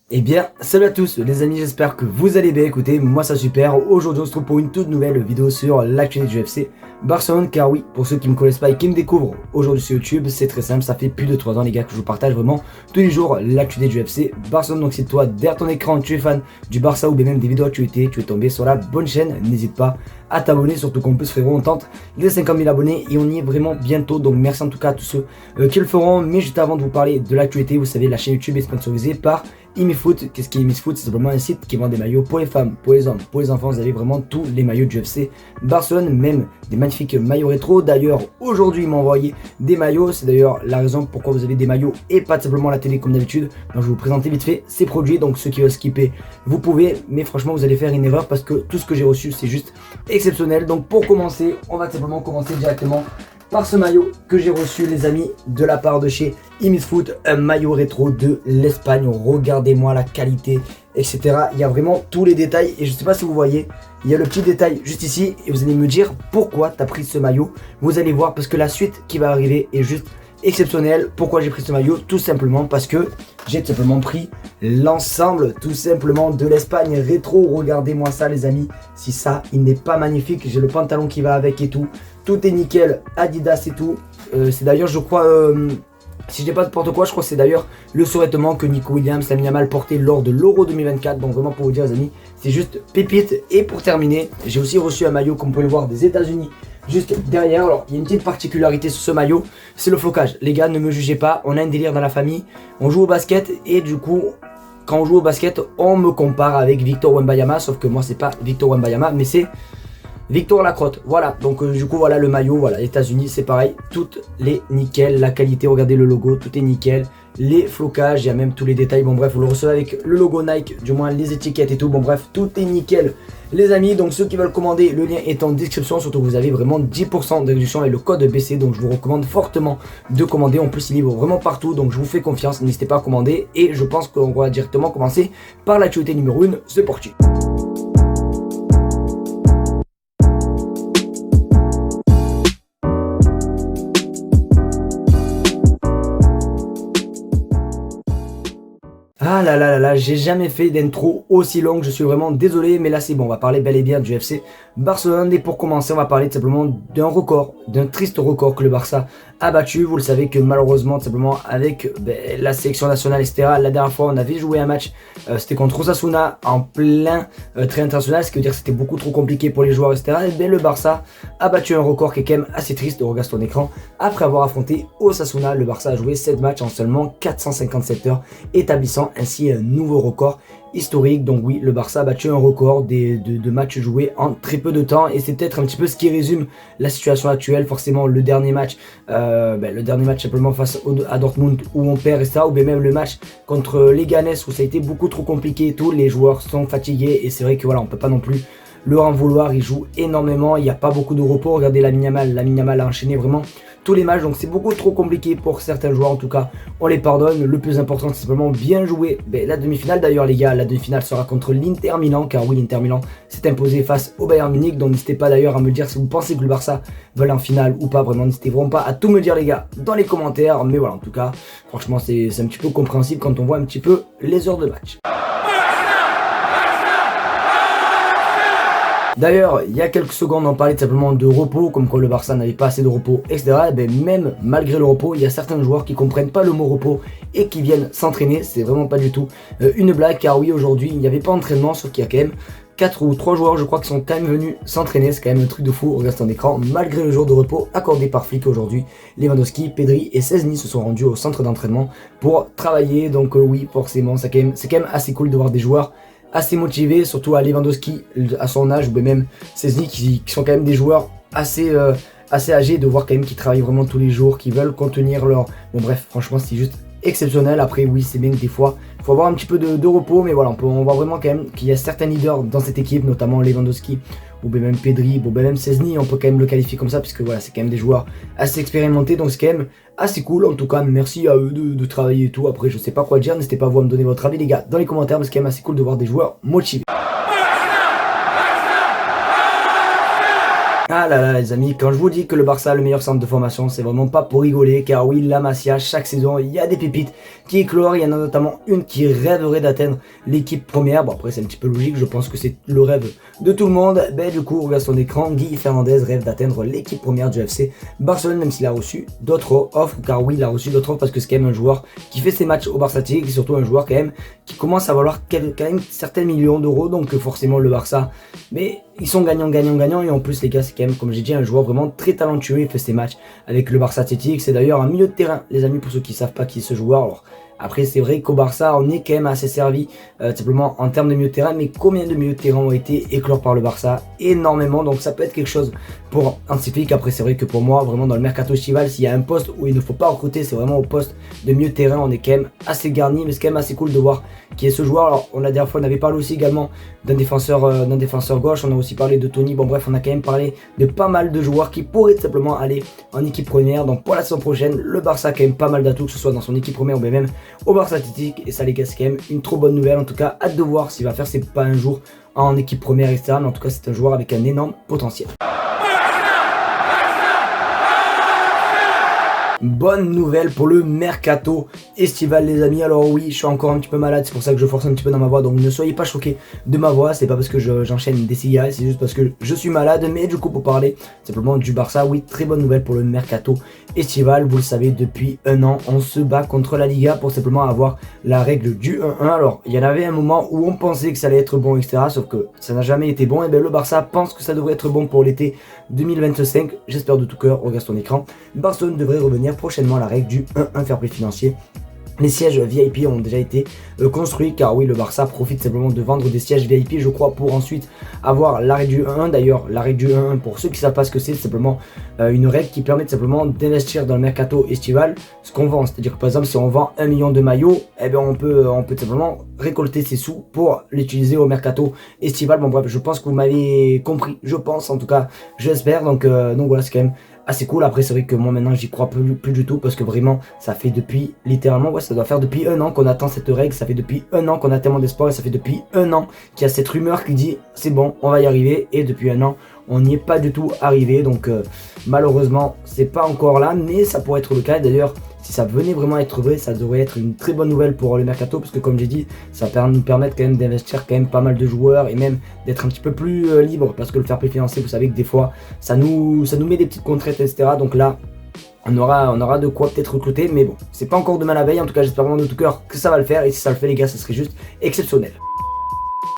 Eh bien, salut à tous les amis, j'espère que vous allez bien. Écoutez, moi ça super. Aujourd'hui on se retrouve pour une toute nouvelle vidéo sur l'actualité du FC Barcelone. Car oui, pour ceux qui me connaissent pas et qui me découvrent aujourd'hui sur YouTube, c'est très simple, ça fait plus de 3 ans les gars que je vous partage vraiment tous les jours l'actualité du FC Barcelone. Donc si toi derrière ton écran tu es fan du Barça ou bien même des vidéos d'actualité, tu es tombé sur la bonne chaîne, n'hésite pas à t'abonner, surtout qu'en plus frérot on tente les 50 000 abonnés et on y est vraiment bientôt. Donc merci en tout cas à tous ceux qui le feront. Mais juste avant de vous parler de l'actualité, vous savez la chaîne YouTube est sponsorisée par ImiFoot. Qu'est-ce qu'est ImiFoot? C'est simplement un site qui vend des maillots pour les femmes, pour les hommes, pour les enfants. Vous avez vraiment tous les maillots du FC Barcelone, même des magnifiques maillots rétro. D'ailleurs, aujourd'hui, ils m'ont envoyé des maillots. C'est d'ailleurs la raison pourquoi vous avez des maillots et pas simplement la télé comme d'habitude. Donc, je vais vous présenter vite fait ces produits. Donc, ceux qui veulent skipper, vous pouvez. Mais franchement, vous allez faire une erreur parce que tout ce que j'ai reçu, c'est juste exceptionnel. Donc, pour commencer, on va simplement commencer directement par ce maillot que j'ai reçu les amis de la part de chez ImiFoot, un maillot rétro de l'Espagne. Regardez-moi la qualité, etc. Il y a vraiment tous les détails et je sais pas si vous voyez, il y a le petit détail juste ici et vous allez me dire pourquoi tu as pris ce maillot. Vous allez voir parce que la suite qui va arriver est juste exceptionnelle. Pourquoi j'ai pris ce maillot? Tout simplement parce que j'ai tout simplement pris l'ensemble tout simplement de l'Espagne rétro. Regardez-moi ça les amis, si ça il n'est pas magnifique. J'ai le pantalon qui va avec et tout. Tout est nickel, Adidas et tout. C'est d'ailleurs, je crois, si je dis pas n'importe quoi, je crois que c'est d'ailleurs le survêtement que Nico Williams, Lamine Yamal porté lors de l'Euro 2024. Donc vraiment pour vous dire les amis, c'est juste pépite. Et pour terminer, j'ai aussi reçu un maillot comme vous pouvez le voir des États-Unis juste derrière. Alors il y a une petite particularité sur ce maillot, c'est le flocage. Les gars, ne me jugez pas, on a un délire dans la famille. On joue au basket et du coup, quand on joue au basket, on me compare avec Victor Wembanyama. Sauf que moi c'est pas Victor Wembanyama, mais c'est Victor Lacrotte, voilà, donc du coup voilà le maillot, voilà, États-Unis c'est pareil, toutes les nickel, la qualité, regardez le logo, tout est nickel, les flocages, il y a même tous les détails, bon bref, vous le recevez avec le logo Nike, du moins les étiquettes et tout, bon bref, tout est nickel les amis. Donc ceux qui veulent commander, le lien est en description, surtout vous avez vraiment 10% de réduction et le code BC, donc je vous recommande fortement de commander. En plus il livre vraiment partout, donc je vous fais confiance, n'hésitez pas à commander et je pense qu'on va directement commencer par l'actualité numéro 1, c'est parti. Ah là là là là, j'ai jamais fait d'intro aussi longue, je suis vraiment désolé, mais là c'est bon, on va parler bel et bien du FC Barcelone. Et pour commencer, on va parler tout simplement d'un record, d'un triste record que le Barça a battu. Vous le savez que malheureusement, tout simplement avec la sélection nationale, etc. La dernière fois, on avait joué un match, c'était contre Osasuna en plein trait international, ce qui veut dire que c'était beaucoup trop compliqué pour les joueurs, etc. Et bien le Barça a battu un record qui est quand même assez triste, regarde ton écran. Après avoir affronté Osasuna, le Barça a joué 7 matchs en seulement 457 heures, établissant ainsi un nouveau record historique. Donc oui, le Barça a battu un record de matchs joués en très peu de temps et c'est peut-être un petit peu ce qui résume la situation actuelle. Forcément le dernier match simplement face à Dortmund où on perd, etc. Ou bien même le match contre Leganés où ça a été beaucoup trop compliqué et tout, les joueurs sont fatigués et c'est vrai que voilà, on peut pas non plus leur en vouloir, il joue énormément, il n'y a pas beaucoup de repos. Regardez Lamine Yamal a enchaîné vraiment tous les matchs, donc c'est beaucoup trop compliqué pour certains joueurs. En tout cas, on les pardonne. Le plus important, c'est simplement bien jouer la demi-finale. D'ailleurs, les gars, la demi-finale sera contre l'Inter Milan, car oui, l'Inter Milan s'est imposé face au Bayern Munich. Donc n'hésitez pas d'ailleurs à me dire si vous pensez que le Barça va aller en finale ou pas. Vraiment, n'hésitez vraiment pas à tout me dire, les gars, dans les commentaires. Mais voilà, en tout cas, franchement, c'est un petit peu compréhensible quand on voit un petit peu les heures de match. D'ailleurs, il y a quelques secondes, on parlait simplement de repos, comme quoi le Barça n'avait pas assez de repos, etc. Et bien, même malgré le repos, il y a certains joueurs qui comprennent pas le mot repos et qui viennent s'entraîner. C'est vraiment pas du tout une blague, car oui, aujourd'hui, il n'y avait pas d'entraînement, sauf qu'il y a quand même 4 ou 3 joueurs, je crois, qui sont quand même venus s'entraîner. C'est quand même un truc de fou, regarde ton écran. Malgré le jour de repos accordé par Flick aujourd'hui, Lewandowski, Pedri et Szczęsny se sont rendus au centre d'entraînement pour travailler. Donc oui, forcément, c'est quand même assez cool de voir des joueurs assez motivé, surtout à Lewandowski à son âge, ou même Szczęsny qui sont quand même des joueurs assez âgés, de voir quand même qu'ils travaillent vraiment tous les jours, qui veulent contenir leur... Bon bref, franchement c'est juste exceptionnel. Après oui, c'est bien que des fois il faut avoir un petit peu de repos, mais voilà, on voit vraiment quand même qu'il y a certains leaders dans cette équipe, notamment Lewandowski ou même Pedri, même Szczęsny, on peut quand même le qualifier comme ça, parce que voilà, c'est quand même des joueurs assez expérimentés, donc c'est quand même assez cool. En tout cas, merci à eux de travailler et tout. Après, je sais pas quoi dire, n'hésitez pas à vous à me donner votre avis les gars dans les commentaires, mais c'est quand même assez cool de voir des joueurs motivés. Ah là là les amis, quand je vous dis que le Barça a le meilleur centre de formation, c'est vraiment pas pour rigoler, car oui, la Masia, chaque saison, il y a des pépites qui éclorent, il y en a notamment une qui rêverait d'atteindre l'équipe première. Bon après c'est un petit peu logique, je pense que c'est le rêve de tout le monde. Ben du coup, regarde son écran, Guy Fernandez rêve d'atteindre l'équipe première du FC Barcelone, même s'il a reçu d'autres offres, car oui, il a reçu d'autres offres parce que c'est quand même un joueur qui fait ses matchs au Barça et surtout un joueur quand même qui commence à valoir quand même certains millions d'euros, donc forcément le Barça, mais ils sont gagnants et en plus les gars c'est quand même comme j'ai dit un joueur vraiment très talentueux, il fait ses matchs avec le Barça Athletic, c'est d'ailleurs un milieu de terrain les amis pour ceux qui ne savent pas qui est ce joueur. Alors après c'est vrai qu'au Barça on est quand même assez servi simplement en termes de milieu de terrain, mais combien de milieux de terrain ont été éclore par le Barça? Énormément, donc ça peut être quelque chose pour Hansi. Après c'est vrai que pour moi vraiment dans le mercato estival, s'il y a un poste où il ne faut pas recruter, c'est vraiment au poste de milieu de terrain. On est quand même assez garni, mais c'est quand même assez cool de voir qui est ce joueur. Alors la dernière fois on avait parlé aussi également d'un défenseur gauche, on a aussi parlé de Tony, bon bref on a quand même parlé de pas mal de joueurs qui pourraient simplement aller en équipe première. Donc pour la saison prochaine le Barça a quand même pas mal d'atouts, que ce soit dans son équipe première ou même au Barça Athletic, et ça les gars c'est quand même une trop bonne nouvelle. En tout cas hâte de voir s'il va faire ses pas un jour en équipe première etc. Mais en tout cas c'est un joueur avec un énorme potentiel. Bonne nouvelle pour le mercato estival les amis. Alors oui, je suis encore un petit peu malade, c'est pour ça que je force un petit peu dans ma voix, donc ne soyez pas choqués de ma voix, c'est pas parce que j'enchaîne des cigares, c'est juste parce que je suis malade. Mais du coup pour parler simplement du Barça, oui, très bonne nouvelle pour le mercato estival. Vous le savez, depuis un an on se bat contre la Liga pour simplement avoir la règle du 1-1. Alors il y en avait un moment où on pensait que ça allait être bon etc, sauf que ça n'a jamais été bon. Et bien le Barça pense que ça devrait être bon pour l'été 2025, j'espère de tout cœur. Regarde ton écran, Barcelone devrait revenir prochainement à la règle du 1-1 fair play financier. Les sièges VIP ont déjà été construits, car oui, le Barça profite simplement de vendre des sièges VIP, je crois, pour ensuite avoir la règle du 1-1. D'ailleurs, la règle du 1-1, pour ceux qui ne savent pas ce que c'est simplement une règle qui permet simplement d'investir dans le mercato estival ce qu'on vend. C'est-à-dire que par exemple, si on vend 1 million de maillots, eh bien on peut simplement récolter ces sous pour l'utiliser au mercato estival. Bon bref, je pense que vous m'avez compris, je pense, en tout cas, j'espère. Donc voilà, c'est quand même assez cool. Après c'est vrai que moi maintenant j'y crois plus du tout, parce que vraiment ça fait depuis littéralement, ouais, ça doit faire depuis un an qu'on attend cette règle, ça fait depuis un an qu'on a tellement d'espoir, et ça fait depuis un an qu'il y a cette rumeur qui dit c'est bon, on va y arriver, et depuis un an on n'y est pas du tout arrivé. Donc malheureusement c'est pas encore là, mais ça pourrait être le cas. D'ailleurs si ça venait vraiment être vrai, ça devrait être une très bonne nouvelle pour le mercato, parce que comme j'ai dit, ça va nous permettre quand même d'investir quand même pas mal de joueurs, et même d'être un petit peu plus libre, parce que le fair play financier, vous savez que des fois ça nous met des petites contraintes etc. Donc là on aura de quoi peut-être recruter, mais bon, c'est pas encore demain la veille. En tout cas j'espère vraiment de tout cœur que ça va le faire, et si ça le fait les gars, ça serait juste exceptionnel.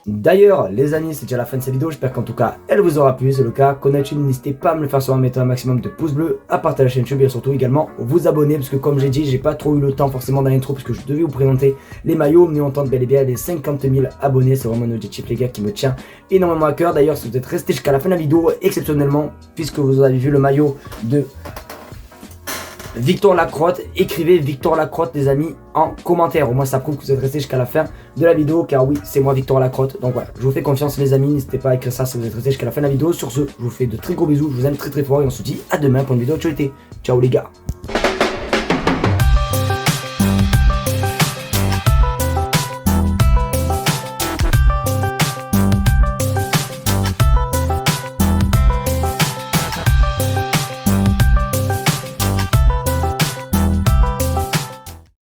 D'ailleurs les amis, c'est déjà la fin de cette vidéo, j'espère qu'en tout cas elle vous aura plu. C'est le cas, connaît-il, n'hésitez pas à me le faire savoir en mettant un maximum de pouces bleus, à partager la chaîne YouTube et surtout également vous abonner, parce que comme j'ai dit, j'ai pas trop eu le temps forcément dans l'intro, parce que je devais vous présenter les maillots, mais on tente bel et bien les 50 000 abonnés. C'est vraiment un objectif les gars qui me tient énormément à cœur. D'ailleurs si vous êtes resté jusqu'à la fin de la vidéo, exceptionnellement, puisque vous avez vu le maillot de Victor Lacrotte, écrivez Victor Lacrotte les amis en commentaire, au moins ça prouve que vous êtes resté jusqu'à la fin de la vidéo, car oui c'est moi Victor Lacrotte. Donc voilà, je vous fais confiance les amis, n'hésitez pas à écrire ça si vous êtes resté jusqu'à la fin de la vidéo. Sur ce, je vous fais de très gros bisous, je vous aime très fort, et on se dit à demain pour une vidéo d'actualité. Ciao les gars.